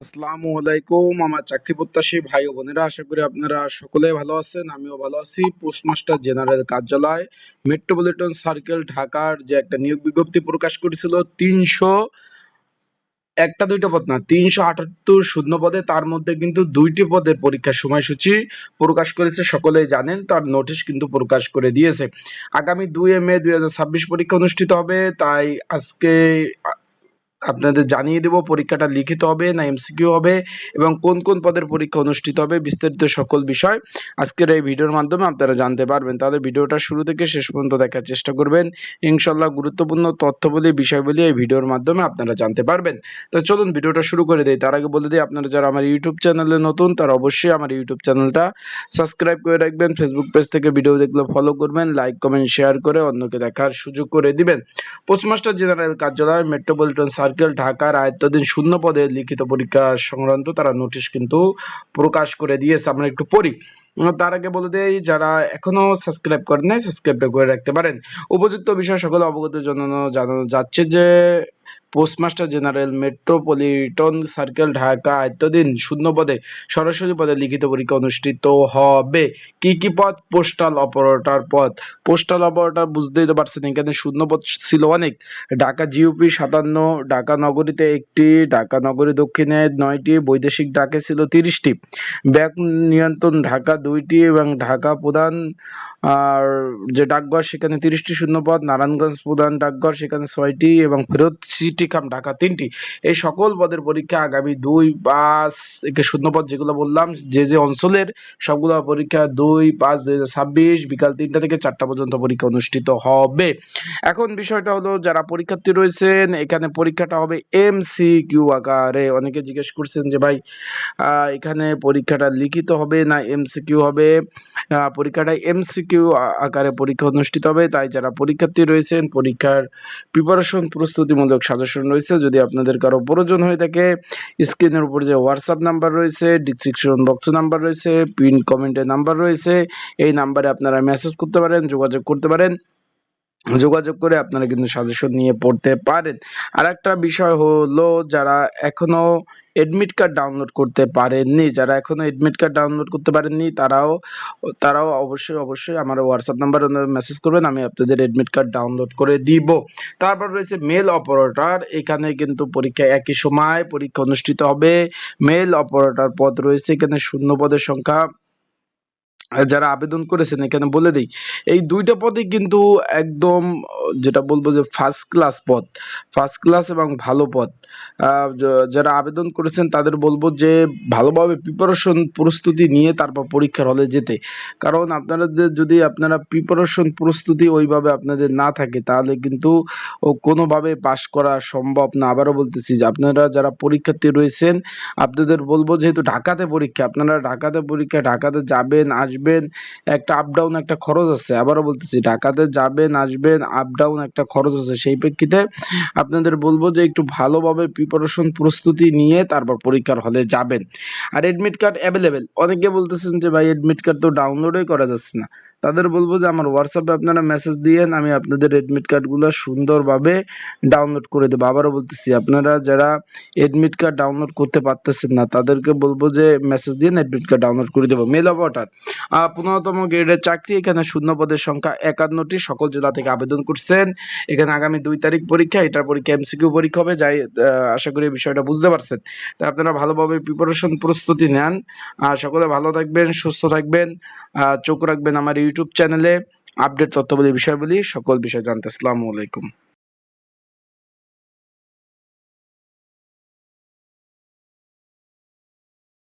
আসসালামু আলাইকুম আমার চাকরি প্রত্যাশী ভাই ও বোনেরা, আশা করি আপনারা সকলেই ভালো আছেন। আমিও ভালো আছি। পোস্টমাস্টার জেনারেল কার্যালয় মেট্রোপলিটন সার্কেল ঢাকার যে একটা নিয়োগ বিজ্ঞপ্তি প্রকাশ করেছিল 300 একটা দুইটা পদ না, 378 শূন্য পদে, তার মধ্যে কিন্তু 2টি পদের পরীক্ষার সময়সূচি প্রকাশ করেছে। সকলেই জানেন, তার নোটিশ কিন্তু প্রকাশ করে দিয়েছে। আগামী 2 মে 2026 পরীক্ষা অনুষ্ঠিত হবে। তাই আজকে আপনাদের জানিয়ে দেব পরীক্ষাটা লিখিত হবে না এমসিকিউ হবে এবং কোন কোন পদের পরীক্ষা অনুষ্ঠিত হবে, বিস্তারিত সকল বিষয় আজকের এই ভিডিওর মাধ্যমে আপনারা জানতে পারবেন। তাহলে ভিডিওটা শুরু থেকে শেষ পর্যন্ত দেখার চেষ্টা করবেন। ইনশাল্লাহ গুরুত্বপূর্ণ তথ্যবলী বিষয়বলী এই ভিডিওর মাধ্যমে আপনারা জানতে পারবেন। তো চলুন ভিডিওটা শুরু করে দেই। তার আগে বলে দিই, আপনারা যারা আমার ইউটিউব চ্যানেলে নতুন তারা অবশ্যই আমার ইউটিউব চ্যানেলটা সাবস্ক্রাইব করে রাখবেন। ফেসবুক পেজ থেকে ভিডিও দেখলে ফলো করবেন, লাইক কমেন্ট শেয়ার করে অন্যকে দেখার সুযোগ করে দিবেন। পোস্টমাস্টার জেনারেল কার্যালয় মেট্রোপলিটন সার্কেল ঢাকার আয়ত্তাধীন শূন্য পদে লিখিত পরীক্ষা সংক্রান্ত তারা নোটিশ কিন্তু প্রকাশ করে দিয়েছে। আমরা একটু পড়ি। তার আগে বলে দেই, যারা এখনো সাবস্ক্রাইব করেন নাই সাবস্ক্রাইবটা করে রাখতে পারেন। উপযুক্ত বিষয় সকলে অবগত জানানো যাচ্ছে যে postmaster general metropolitan circle Dhaka আয়ত্তাধীন শূন্য পদে সরাসরি পদে লিখিত পরীক্ষা অনুষ্ঠিত হবে। কি কি পদ? পোস্টাল অপারেটর পদ। পোস্টাল অপারেটর বুঝতেই তো পারছেন, এখানে শূন্য পদ ছিল অনেক। ঢাকা জিওপি 57, ঢাকা নগরীতে 1টি, ঢাকা নগরী দক্ষিণে 9টি, বৈদেশিক ডাকে ছিল 30টি, ব্যাংক নিয়ন্ত্রণ ঢাকা 2টি এবং ঢাকা প্রধান আর যে ডাকঘর সেখানে 30টি শূন্যপদ, নারায়ণগঞ্জ প্রধান ডাকঘর সেখানে 6টি এবং ফেরত সিটি কাম ঢাকা 3টি। এই সকল পদের পরীক্ষা আগামী 2-5 থেকে শূন্যপদ যেগুলো বললাম যে যে অঞ্চলের, সবগুলো পরীক্ষা 2-5-2026 বিকাল 3টা থেকে 4টা পর্যন্ত পরীক্ষা অনুষ্ঠিত হবে। এখন বিষয়টা হলো, যারা পরীক্ষার্থী রয়েছেন এখানে পরীক্ষাটা হবে এমসিকিউ আকারে। অনেকে জিজ্ঞেস করছেন যে ভাই এখানে পরীক্ষাটা লিখিত হবে না এমসিকিউ হবে। পরীক্ষাটা এমসিকিউ আকারে পরীক্ষা অনুষ্ঠিত হবে। তাই যারা পরীক্ষার্থী রয়েছেন পরীক্ষার প্রিপারেশন প্রস্তুতিমূলক সাজেশন রয়েছে, যদি আপনাদের কারো প্রয়োজন হয়ে থাকে স্ক্রিনের উপর যে হোয়াটসঅ্যাপ নাম্বার রয়েছে, ডিসক্রিপশন বক্সে নাম্বার রয়েছে, পিন কমেন্টে নাম্বার রয়েছে, এই নাম্বারে আপনারা মেসেজ করতে পারেন, যোগাযোগ করতে পারেন। যোগাযোগ করে আপনারা কিন্তু সাজেশন নিয়ে পড়তে পারেন। আর একটা বিষয় হলো, যারা এখনো এডমিট কার্ড ডাউনলোড করতে পারেননি, তারাও অবশ্যই আমার হোয়াটসঅ্যাপ নাম্বার মেসেজ করবেন, আমি আপনাদের এডমিট কার্ড ডাউনলোড করে দিব। তারপর রয়েছে মেল অপারেটর। এখানে কিন্তু পরীক্ষা একই সময় পরীক্ষা অনুষ্ঠিত হবে। মেল অপারেটর পদ রয়েছে এখানে শূন্য পদের সংখ্যা। যারা আবেদন করেছেন এখানে বলে দিই, এই 2টা পদই কিন্তু একদম যেটা বলবো যে ফার্স্ট ক্লাস এবং ভালো পদ। যারা আবেদন করেছেন তাদের বলবো যে ভালোভাবে প্রিপারেশন প্রস্তুতি নিয়ে তারপর পরীক্ষার হলে যেতে। কারণ আপনারা যদি আপনারা প্রিপারেশন প্রস্তুতি ওইভাবে আপনাদের না থাকে তাহলে কিন্তু কোনোভাবে পাশ করা সম্ভব না। আবারও বলতেছি যে আপনারা যারা পরীক্ষার্থী রয়েছেন আপনাদের বলবো, যেহেতু ঢাকাতে পরীক্ষা, আপনারা ঢাকাতে যাবেন আসবেন, একটা আপ ডাউন একটা খরচ আছে। আবারও বলতেছি, ঢাকাতে যাবেন আসবেন, আপ ডাউন একটা খরচ আছে। সেই প্রেক্ষিতে আপনাদের বলবো যে একটু ভালোভাবে প্রিপারেশন প্রস্তুতি নিয়ে তারপর পরীক্ষার হলে যাবেন। আর এডমিট কার্ড অ্যাভেলেবেল। অনেকে বলতেছেন যে ভাই এডমিট কার্ড তো ডাউনলোডই করা যাচ্ছে না, তাদের বলবো যে আমার হোয়াটসঅ্যাপে আপনারা মেসেজ দিয়েন, আমি আপনাদের এডমিট কার্ডগুলো সুন্দরভাবে ডাউনলোড করে দেবো। আবারও বলতেছি, আপনারা যারা এডমিট কার্ড ডাউনলোড করতে পারতেছেন না তাদেরকে বলবো যে মেসেজ দিয়ে এডমিট কার্ড ডাউনলোড করে দেবো। মেল অপারেটর 15তম গ্রেডের চাকরি। এখানে শূন্য পদের সংখ্যা 51টি, সকল জেলা থেকে আবেদন করছেন। এখানে আগামী 2 তারিখ পরীক্ষা। এটার পরীক্ষা এমসিকিউ পরীক্ষা হবে। আশা করি বিষয়টা বুঝতে পারছেন। তাই আপনারা ভালোভাবে প্রিপারেশন প্রস্তুতি নেন। সকলে ভালো থাকবেন, সুস্থ থাকবেন, চোখ রাখবেন আমার ইউটিউব চ্যানেলে। আপডেট তথ্যবলী বিষয়বলী সকল বিষয় জানতে। আসসালামু আলাইকুম।